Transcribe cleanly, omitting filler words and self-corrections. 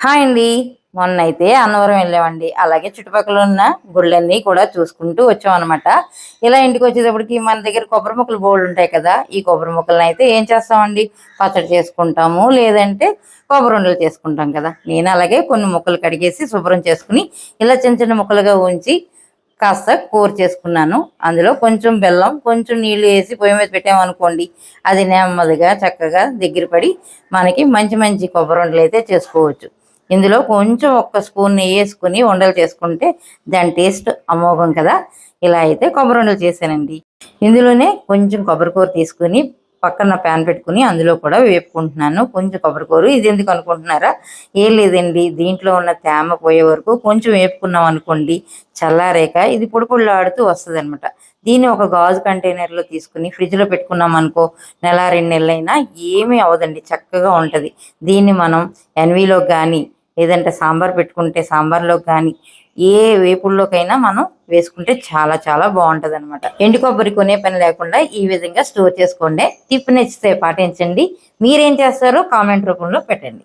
Hi అండి. మొన్నైతే అన్నవరం వెళ్ళామండి. అలాగే చుట్టుపక్కల ఉన్న గుళ్ళన్నీ కూడా చూసుకుంటూ వచ్చామన్నమాట. ఇలా ఇంటికి వచ్చేటప్పటికి మన దగ్గర కొబ్బరి ముక్కలు బోల్డ్ ఉంటాయి కదా! ఈ కొబ్బరి ముక్కలను అయితే ఏం చేస్తామండి, పచ్చడి చేసుకుంటాము, లేదంటే కొబ్బరి ఉండలు చేసుకుంటాం కదా! నేను అలాగే కొన్ని ముక్కలు కడిగేసి శుభ్రం చేసుకుని ఇలా చిన్న చిన్న ముక్కలుగా ఉంచి కాస్త కూర చేసుకున్నాను. అందులో కొంచెం బెల్లం, కొంచెం నీళ్లు వేసి పొయ్యి మీద పెట్టామనుకోండి, అది నెమ్మదిగా చక్కగా దగ్గర పడి మనకి మంచి మంచి కొబ్బరి ఉండలు అయితే చేసుకోవచ్చు. ఇందులో కొంచెం ఒక్క స్పూన్ నెయ్యి వేసుకుని ఉండలు చేసుకుంటే దాని టేస్ట్ అమోఘం కదా! ఇలా అయితే కొబ్బరి ఉండలు చేశానండి. ఇందులోనే కొంచెం కొబ్బరికూర తీసుకుని పక్కన ప్యాన్ పెట్టుకుని అందులో కూడా వేపుకుంటున్నాను. కొంచెం కొబ్బరికూర ఇది ఎందుకు అనుకుంటున్నారా? ఏం లేదండి, దీంట్లో ఉన్న తేమ పోయే వరకు కొంచెం వేపుకున్నాం అనుకోండి, చల్లారాక ఇది పొడి పొడిలాడుతూ వస్తుంది అనమాట. దీన్ని ఒక గాజు కంటైనర్లో తీసుకుని ఫ్రిడ్జ్లో పెట్టుకున్నాం అనుకో, నెల 2 నెలలైనా ఏమీ అవ్వదండి, చక్కగా ఉంటుంది. దీన్ని మనం ఎన్వీలో కానీ, లేదంటే సాంబార్ పెట్టుకుంటే సాంబార్లోకి కానీ, ఏ వేపుల్లోకైనా మనం వేసుకుంటే చాలా చాలా బాగుంటుంది అనమాట. ఎండు కొబ్బరి కొనే పని లేకుండా ఈ విధంగా స్టోర్ చేసుకోండి. టిప్ నచ్చితే పాటించండి. మీరేం చేస్తారో కామెంట్ రూపంలో పెట్టండి.